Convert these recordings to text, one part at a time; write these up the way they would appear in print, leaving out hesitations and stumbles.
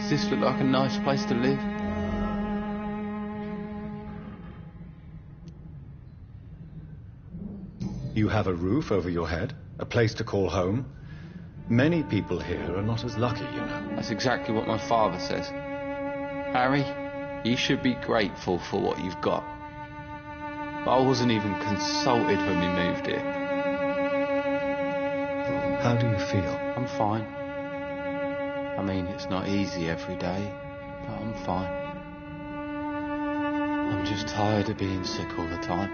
Does this look like a nice place to live? You have a roof over your head, a place to call home. Many people here are not as lucky, you know. That's exactly what my father says. Harry, you should be grateful for what you've got. But I wasn't even consulted when we moved here. How do you feel? I'm fine. I mean, it's not easy every day, but I'm fine. I'm just tired of being sick all the time.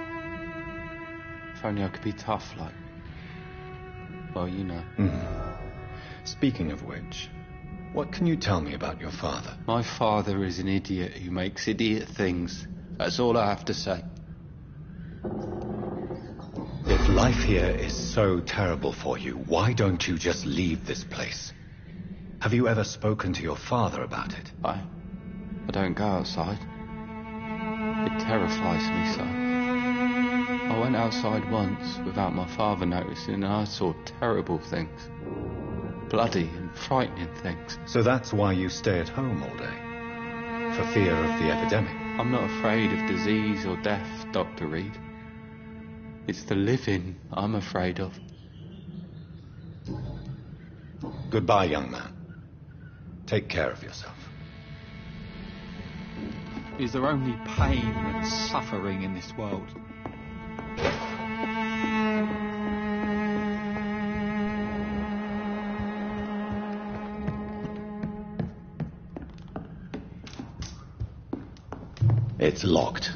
If only I could be tough like... well, you know. Speaking of which, what can you tell me about your father? My father is an idiot who makes idiot things. That's all I have to say. If life here is so terrible for you, why don't you just leave this place? Have you ever spoken to your father about it? I don't go outside. It terrifies me so. I went outside once without my father noticing and I saw terrible things. Bloody and frightening things. So that's why you stay at home all day? For fear of the epidemic? I'm not afraid of disease or death, Dr. Reed. It's the living I'm afraid of. Goodbye, young man. Take care of yourself. Is there only pain and suffering in this world? It's locked.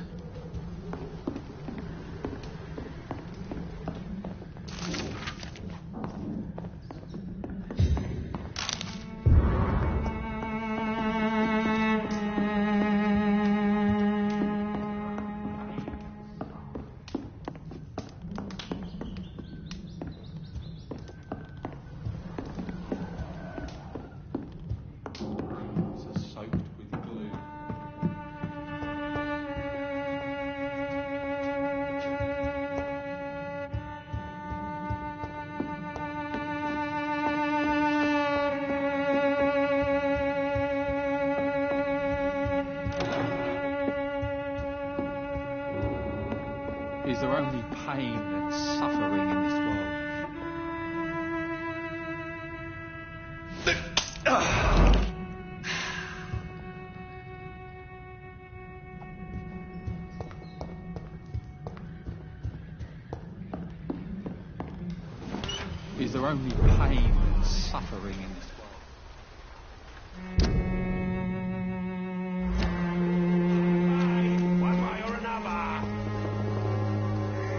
Is there only pain and suffering in this world? Is there only pain and suffering in this world?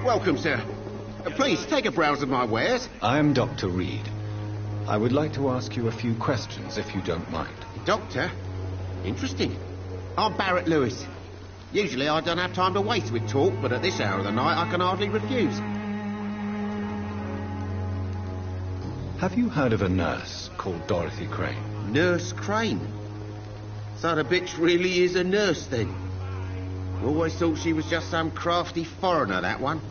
Welcome, sir. Please, take a browse of my wares. I'm Dr. Reed. I would like to ask you a few questions, if you don't mind. Doctor? Interesting. I'm Barrett Lewis. Usually I don't have time to waste with talk, but at this hour of the night I can hardly refuse. Have you heard of a nurse called Dorothy Crane? Nurse Crane? So the bitch really is a nurse, then? Always thought she was just some crafty foreigner, that one.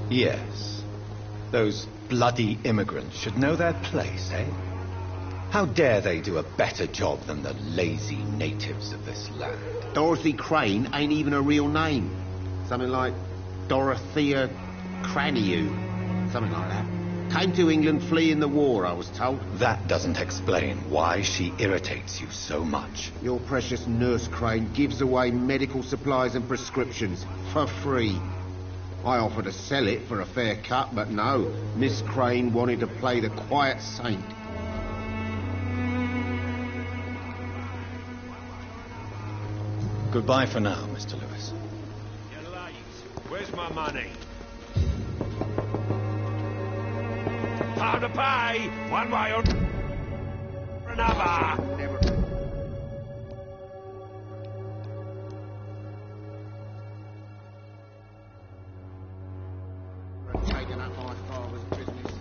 Yes. Those bloody immigrants should know their place, eh? How dare they do a better job than the lazy natives of this land? Dorothy Crane ain't even a real name. Something like Dorothea Craniu. Something like that. Came to England fleeing the war, I was told. That doesn't explain why she irritates you so much. Your precious Nurse Crane gives away medical supplies and prescriptions for free. I offered to sell it for a fair cut, but no. Miss Crane wanted to play the quiet saint. Goodbye for now, Mr. Lewis. You're late. Where's my money? Time to pay, one way or another. Never... taken up my father's business.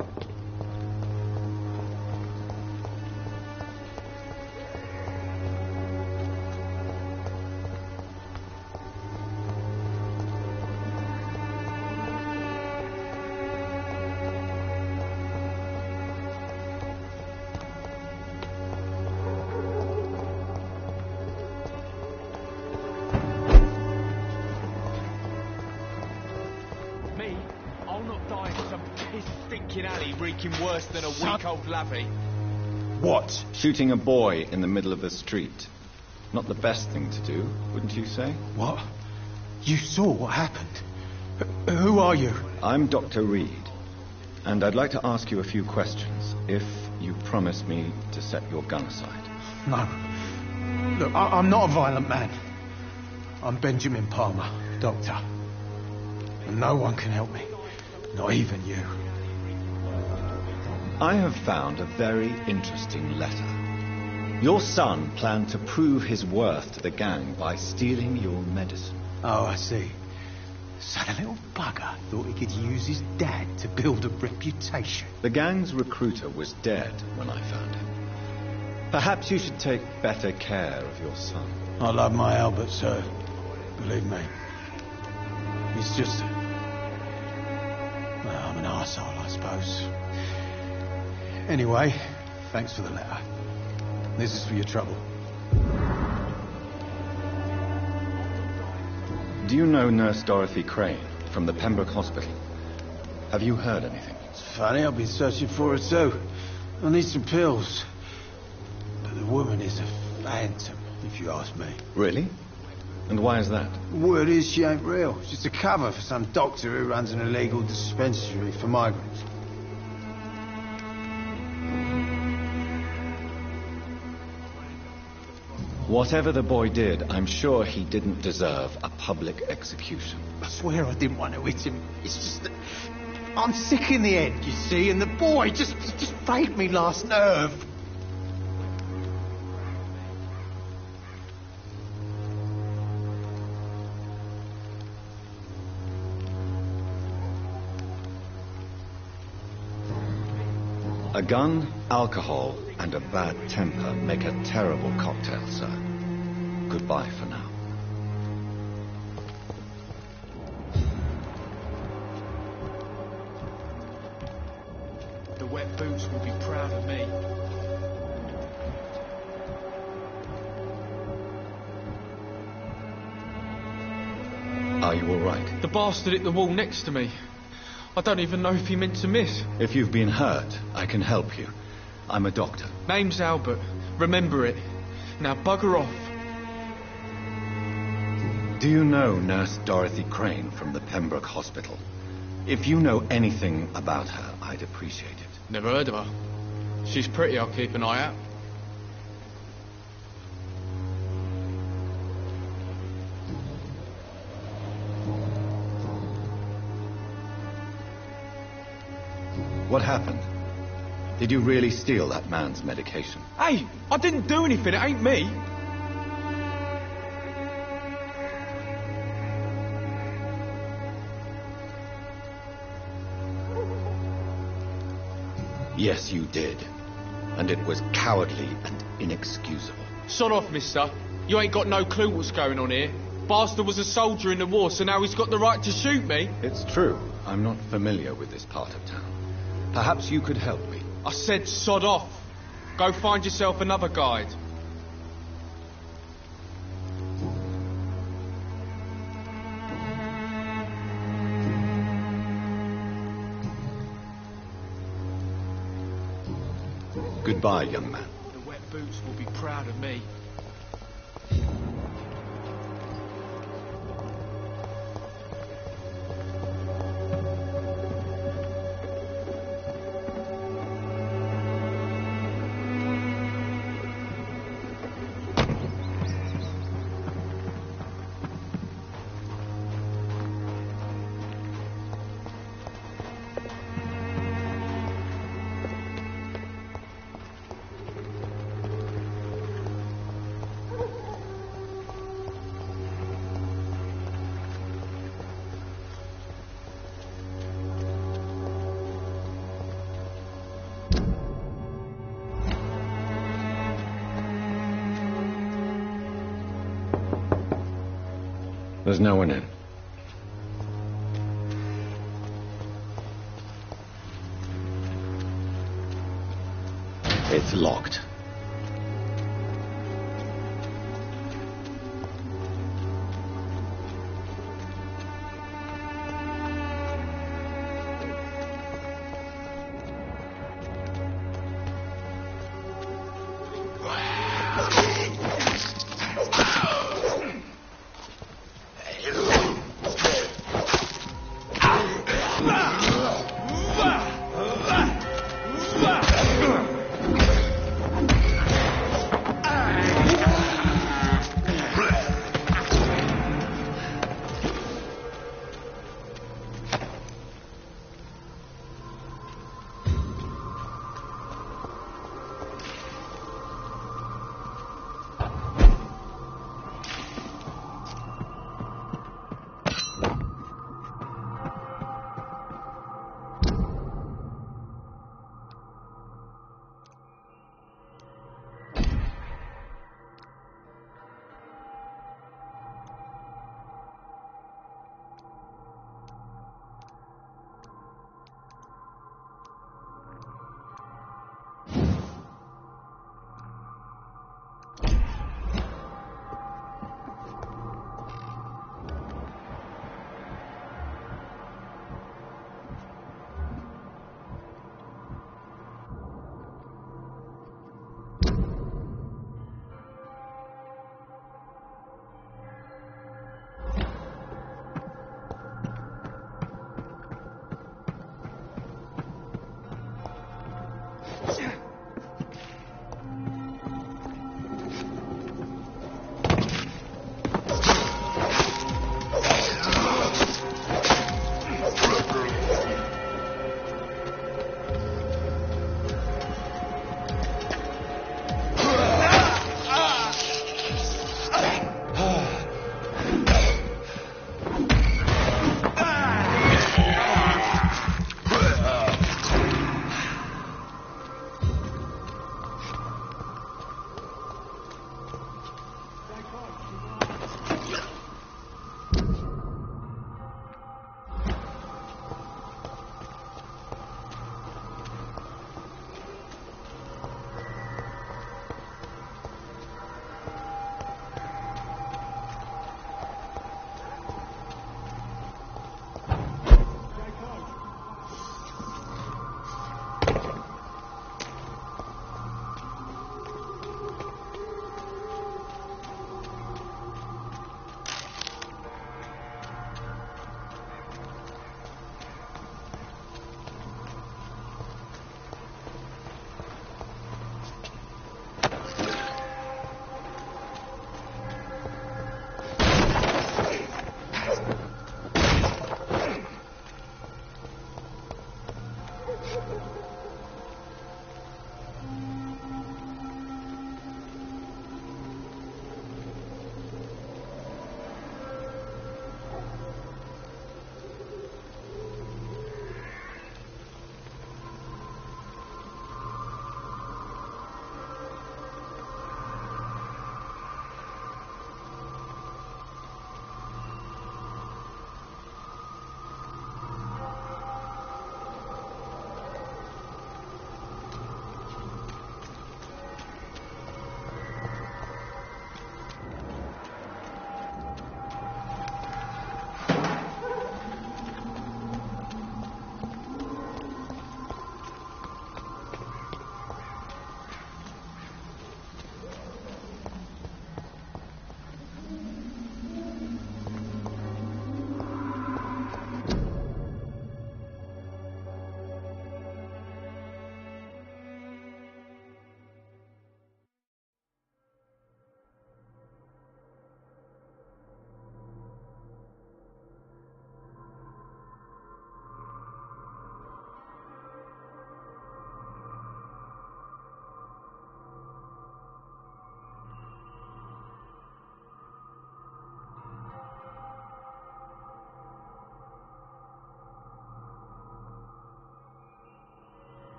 stinking alley reeking worse than a week-old lavvy. What? Shooting a boy in the middle of the street. Not the best thing to do, wouldn't you say? What? You saw what happened? Who are you? I'm Dr. Reed, and I'd like to ask you a few questions, if you promise me to set your gun aside. No. Look, I'm not a violent man. I'm Benjamin Palmer, doctor. And no one can help me. Not even you. I have found a very interesting letter. Your son planned to prove his worth to the gang by stealing your medicine. Oh, I see. So the little bugger thought he could use his dad to build a reputation. The gang's recruiter was dead when I found him. Perhaps you should take better care of your son. I love my Albert, sir. Believe me. He's just... Well, I'm an arsehole, I suppose. Anyway, thanks for the letter. This is for your trouble. Do you know Nurse Dorothy Crane from the Pembroke Hospital? Have you heard anything? It's funny, I've been searching for her too. I need some pills. But the woman is a phantom, if you ask me. Really? And why is that? Word is she ain't real. She's a cover for some doctor who runs an illegal dispensary for migrants. Whatever the boy did, I'm sure he didn't deserve a public execution. I swear I didn't want to hit him. It's just that I'm sick in the head, you see, and the boy just frayed me last nerve. A gun, alcohol, and a bad temper make a terrible cocktail, sir. Goodbye for now. The wet boots will be proud of me. Are you all right? The bastard hit the wall next to me. I don't even know if he meant to miss. If you've been hurt, I can help you. I'm a doctor. Name's Albert. Remember it. Now bugger off. Do you know Nurse Dorothy Crane from the Pembroke Hospital? If you know anything about her, I'd appreciate it. Never heard of her. She's pretty, I'll keep an eye out. What happened? Did you really steal that man's medication? Hey, I didn't do anything, it ain't me. Yes, you did. And it was cowardly and inexcusable. Sod off, mister. You ain't got no clue what's going on here. Bastard was a soldier in the war, so now he's got the right to shoot me. It's true. I'm not familiar with this part of town. Perhaps you could help me. I said sod off. Go find yourself another guide. Goodbye, young man. The wet boots will be proud of me. There's no one in. It's locked.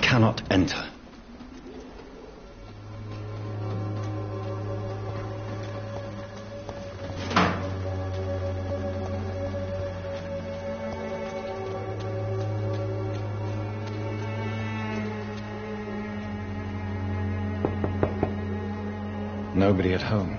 cannot enter. Nobody at home.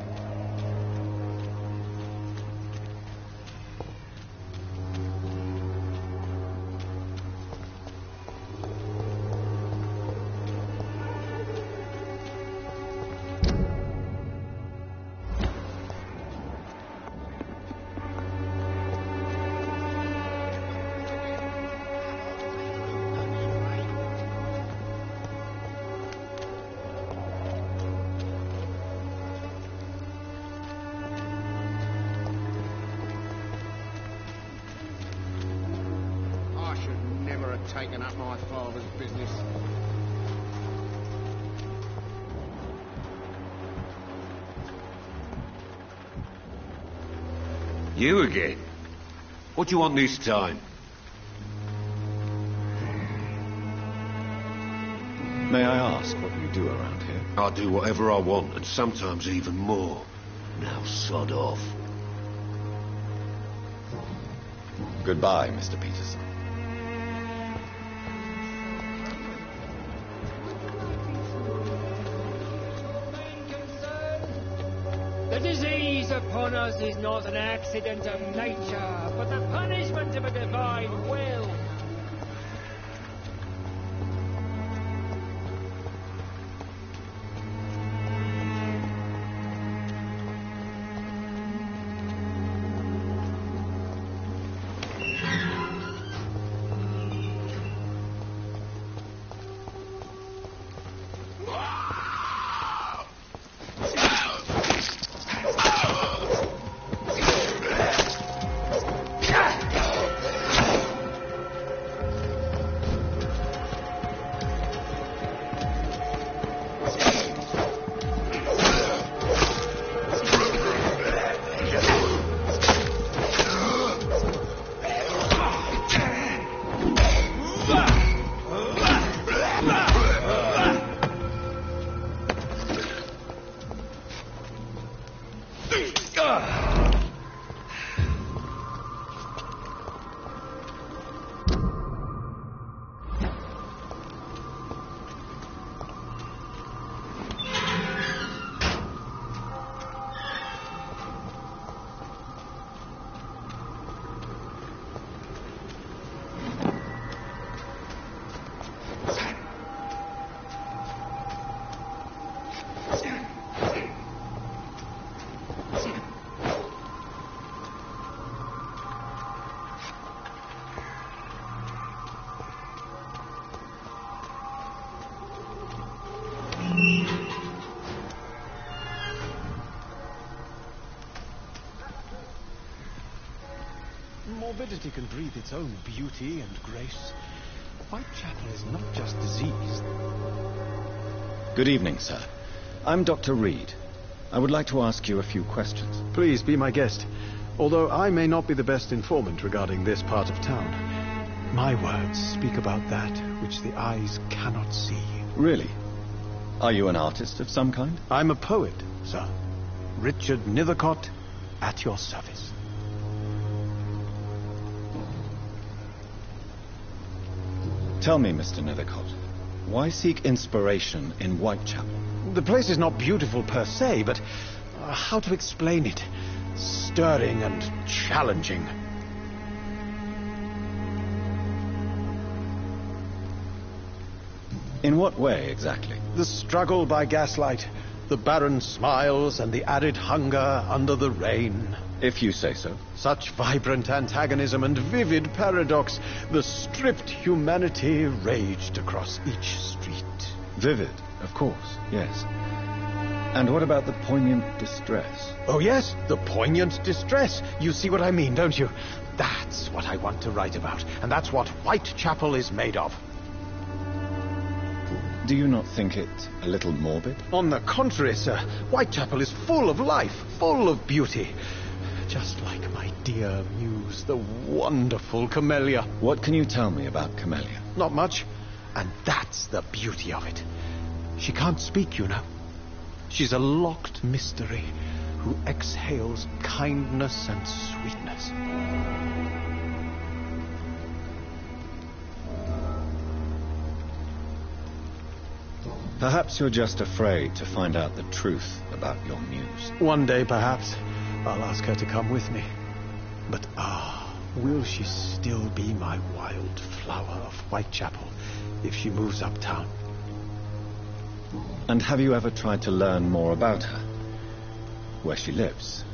Taken up my father's business. You again? What do you want this time? May I ask what you do around here? I do whatever I want, and sometimes even more. Now sod off. Goodbye, Mr. Peterson. The disease upon us is not an accident of nature, but the punishment of a divine will. Morbidity can breathe its own beauty and grace. Whitechapel is not just diseased. Good evening, sir. I'm Dr. Reed. I would like to ask you a few questions. Please be my guest. Although I may not be the best informant regarding this part of town, my words speak about that which the eyes cannot see. Really? Are you an artist of some kind? I'm a poet, sir. Richard Nethercott, at your service. Tell me, Mr. Nethercott, why seek inspiration in Whitechapel? The place is not beautiful per se, but how to explain it? Stirring and challenging. In what way, exactly? The struggle by gaslight, the barren smiles and the arid hunger under the rain. If you say so. Such vibrant antagonism and vivid paradox, the stripped humanity raged across each street. Vivid, of course, yes. And what about the poignant distress? Oh yes, the poignant distress. You see what I mean, don't you? That's what I want to write about, and that's what Whitechapel is made of. Do you not think it a little morbid? On the contrary, sir. Whitechapel is full of life, full of beauty. Just like my dear muse, the wonderful Camellia. What can you tell me about Camellia? Not much. And that's the beauty of it. She can't speak, you know. She's a locked mystery who exhales kindness and sweetness. Perhaps you're just afraid to find out the truth about your muse. One day, perhaps, I'll ask her to come with me. But will she still be my wild flower of Whitechapel if she moves uptown? And have you ever tried to learn more about her? Where she lives?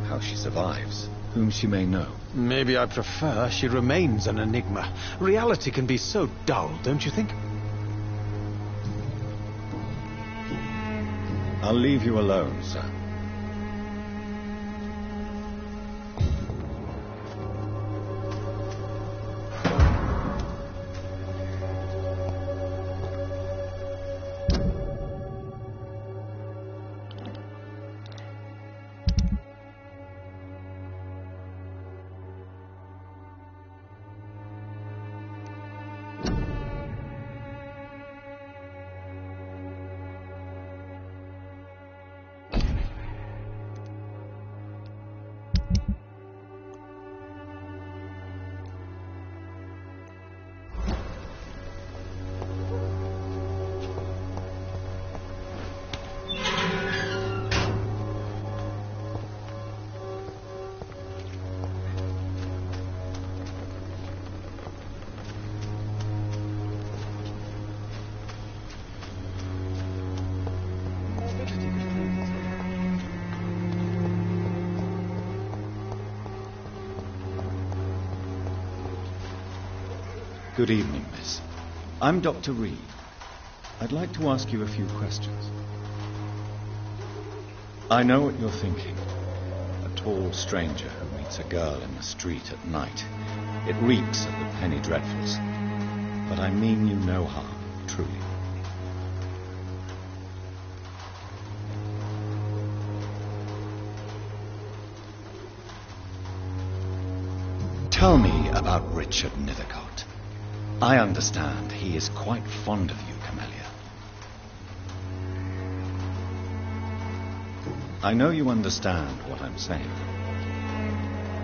How she survives? Whom she may know? Maybe I prefer she remains an enigma. Reality can be so dull, don't you think? I'll leave you alone, sir. Good evening, miss. I'm Dr. Reed. I'd like to ask you a few questions. I know what you're thinking. A tall stranger who meets a girl in the street at night. It reeks of the penny dreadfuls. But I mean you no harm, truly. Tell me about Richard Nethercott. I understand he is quite fond of you, Camellia. I know you understand what I'm saying.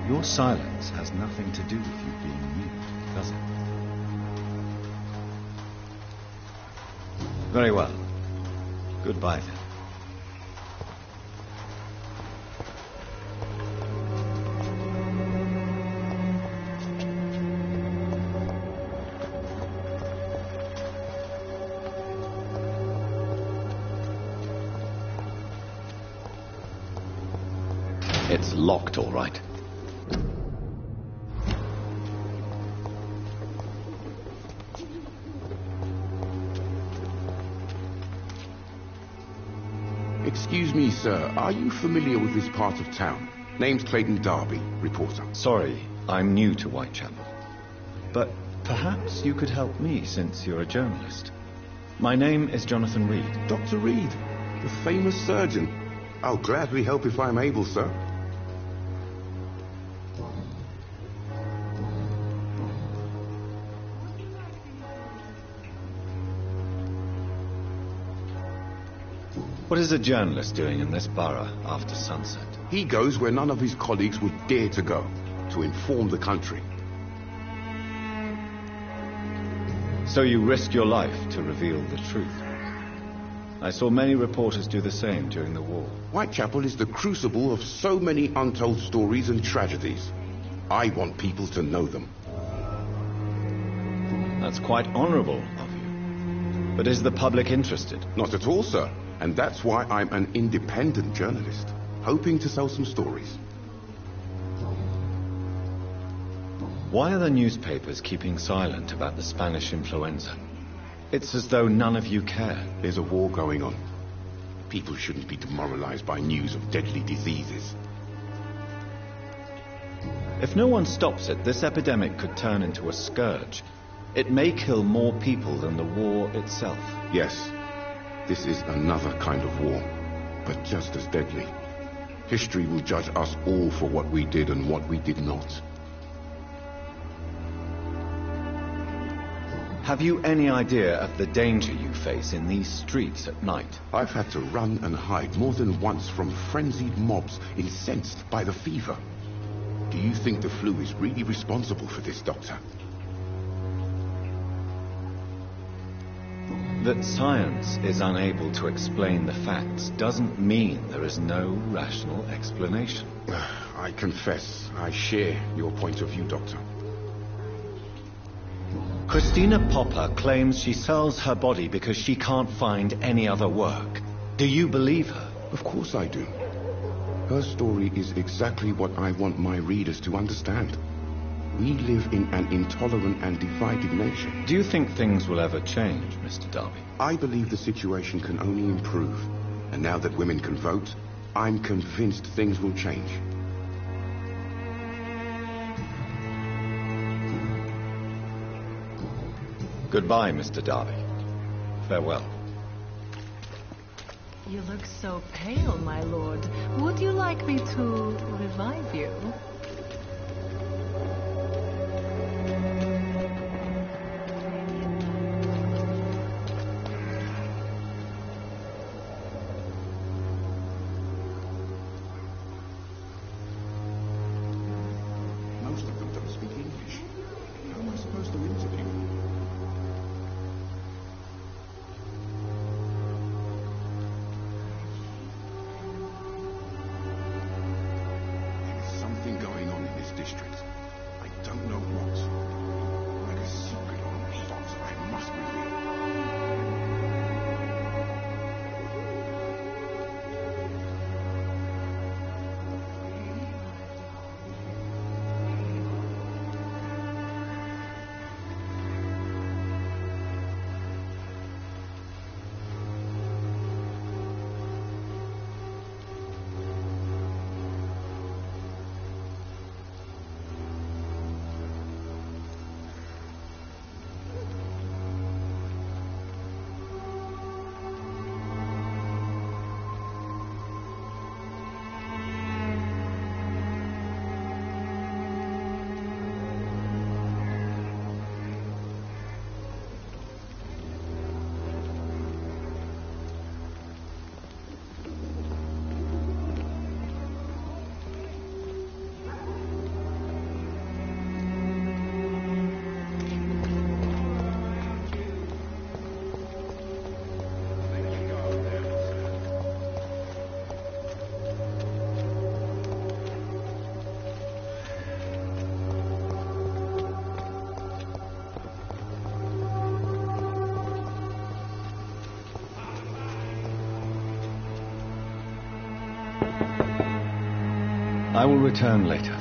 Your silence has nothing to do with you being mute, does it? Very well. Goodbye, then. It's locked, all right. Excuse me, sir. Are you familiar with this part of town? Name's Clayton Darby, reporter. Sorry, I'm new to Whitechapel. But perhaps you could help me, since you're a journalist. My name is Jonathan Reed. Dr. Reed, the famous surgeon. I'll gladly help if I'm able, sir. What is a journalist doing in this borough after sunset? He goes where none of his colleagues would dare to go, to inform the country. So you risk your life to reveal the truth. I saw many reporters do the same during the war. Whitechapel is the crucible of so many untold stories and tragedies. I want people to know them. That's quite honorable of you. But is the public interested? Not at all, sir. And that's why I'm an independent journalist, hoping to sell some stories. Why are the newspapers keeping silent about the Spanish influenza? It's as though none of you care. There's a war going on. People shouldn't be demoralized by news of deadly diseases. If no one stops it, this epidemic could turn into a scourge. It may kill more people than the war itself. Yes, this is another kind of war, but just as deadly. History will judge us all for what we did and what we did not. Have you any idea of the danger you face in these streets at night? I've had to run and hide more than once from frenzied mobs incensed by the fever. Do you think the flu is really responsible for this, Doctor? That science is unable to explain the facts doesn't mean there is no rational explanation. I confess, I share your point of view, Doctor. Christina Popper claims she sells her body because she can't find any other work. Do you believe her? Of course I do. Her story is exactly what I want my readers to understand. We live in an intolerant and divided nation. Do you think things will ever change, Mr. Darby? I believe the situation can only improve. And now that women can vote, I'm convinced things will change. Goodbye, Mr. Darby. Farewell. You look so pale, my lord. Would you like me to revive you? Most of them don't speak English. How am I supposed to interview them? There's something going on in this district. I don't know what. Like a secret or a plot I must reveal. I will return later.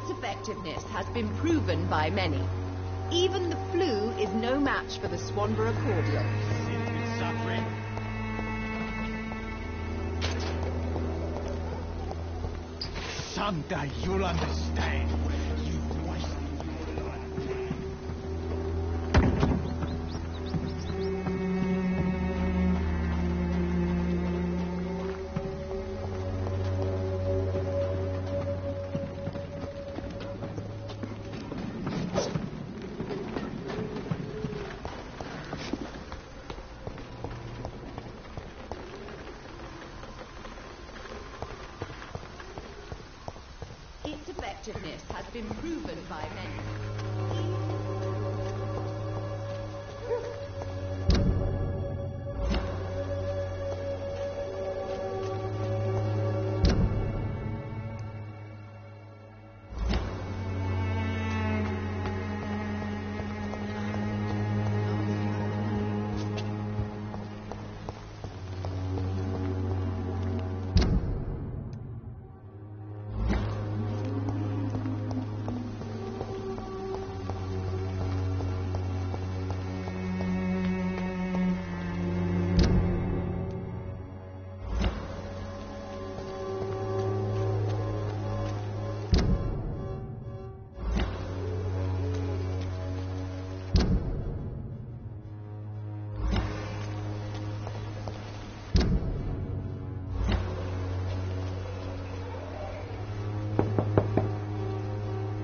Its effectiveness has been proven by many. Even the flu is no match for the Swanborough cordial. Suffering. Someday you'll understand. You've wasted your life. Its effectiveness has been proven by many.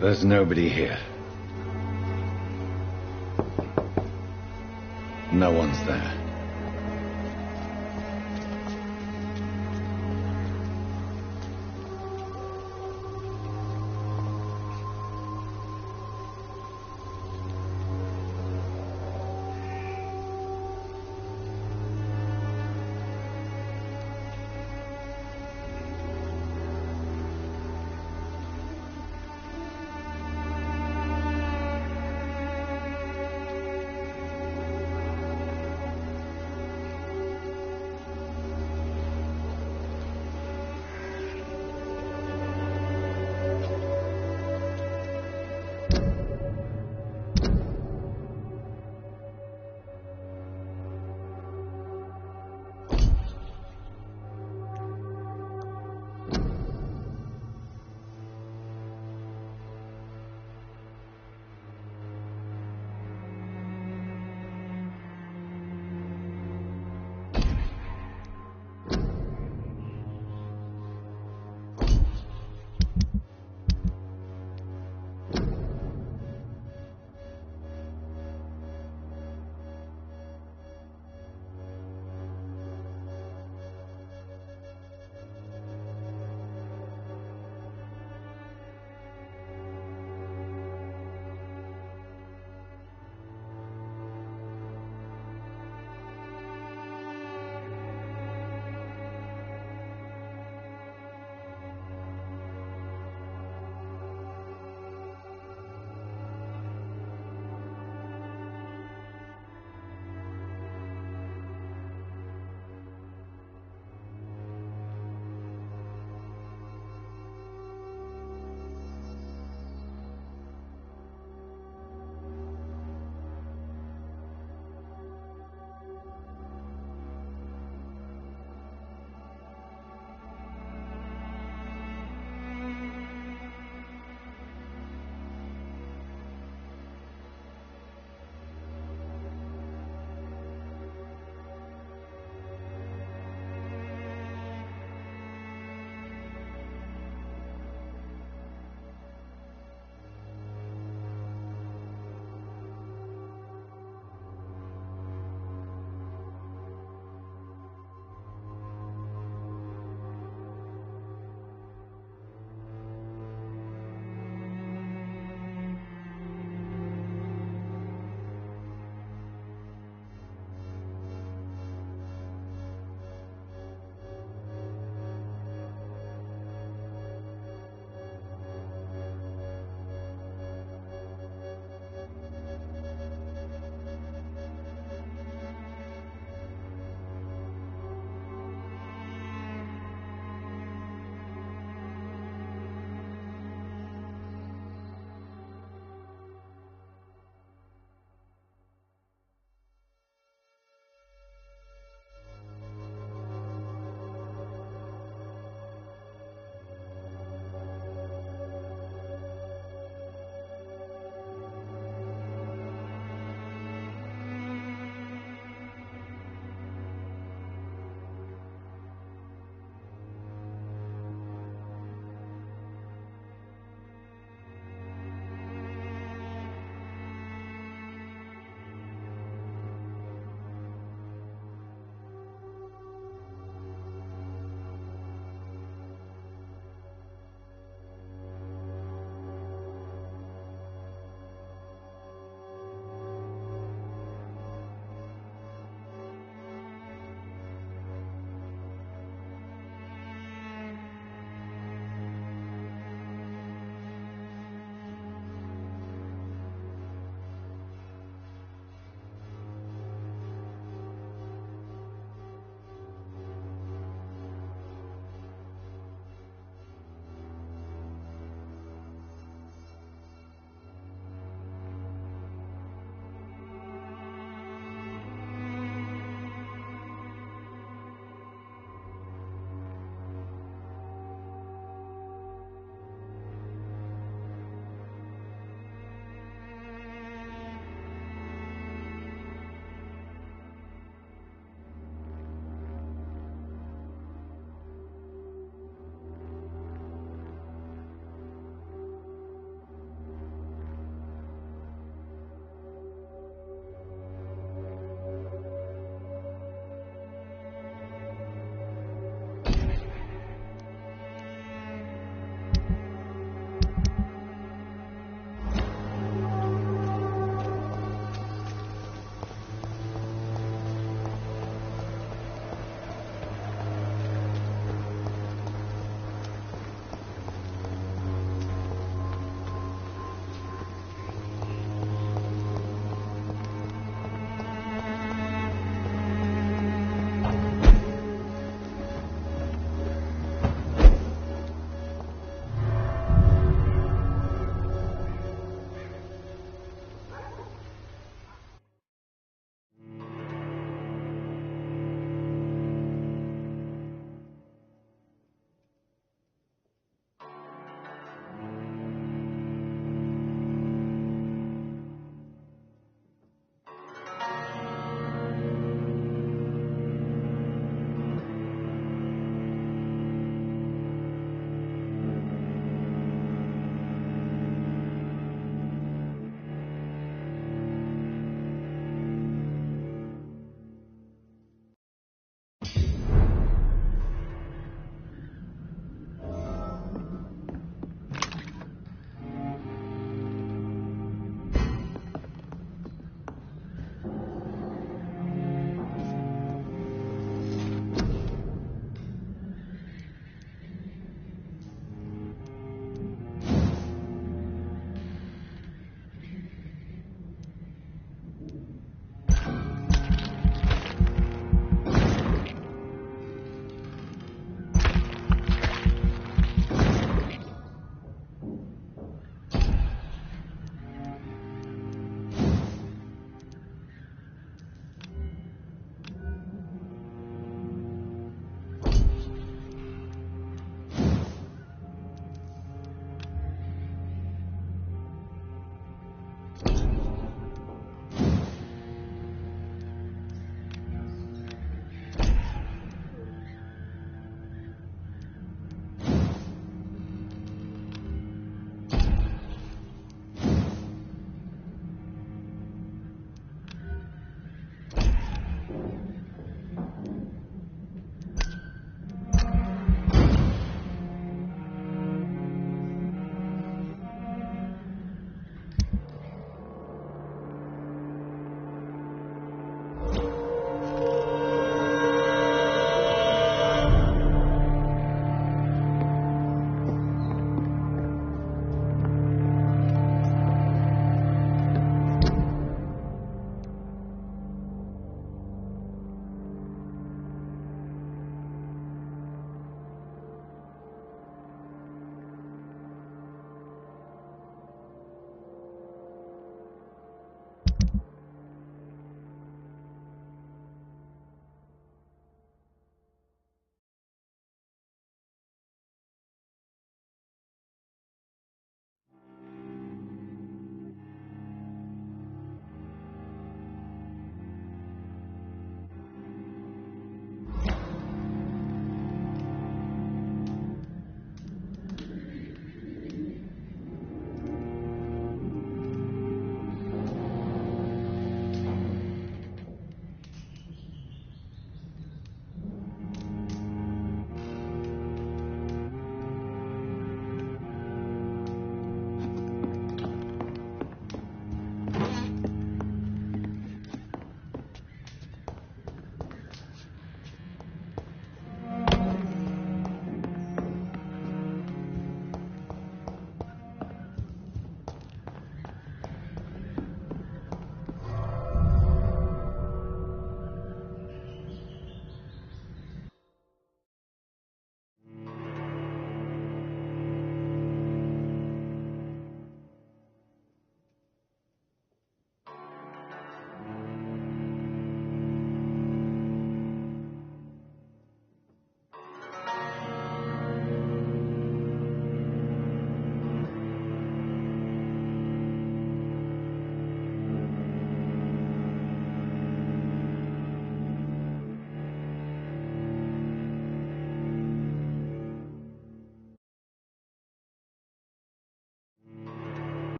There's nobody here. No one's there.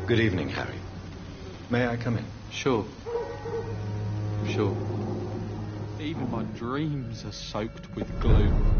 Good evening, Harry. May I come in? Sure. Sure. Even my dreams are soaked with gloom.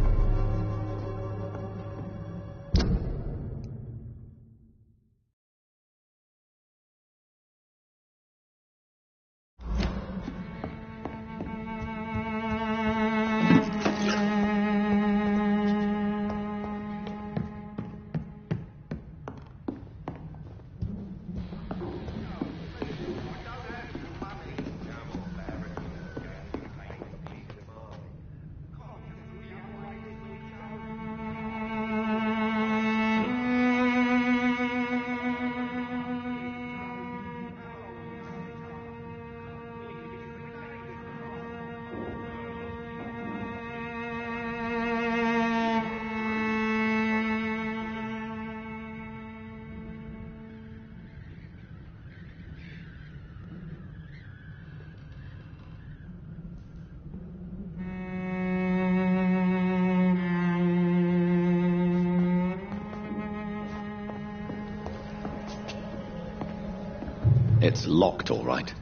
It's locked, all right.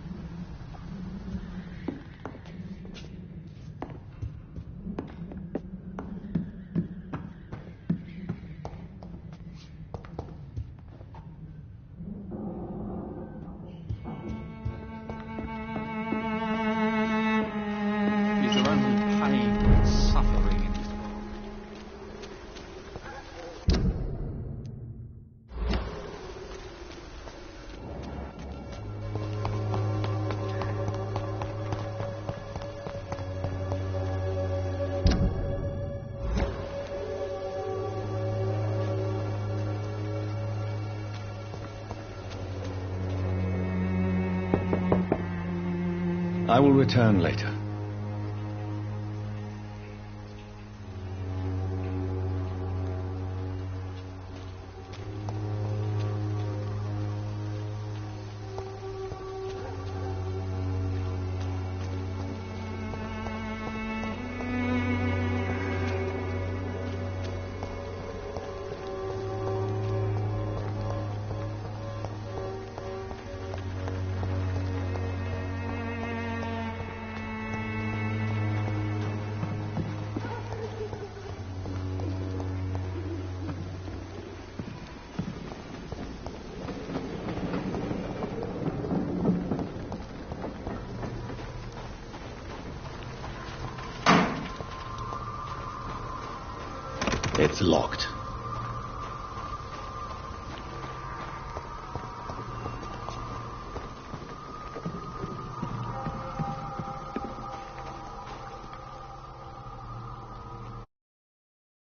Is there only pain and suffering in this world? I will return later. It's locked.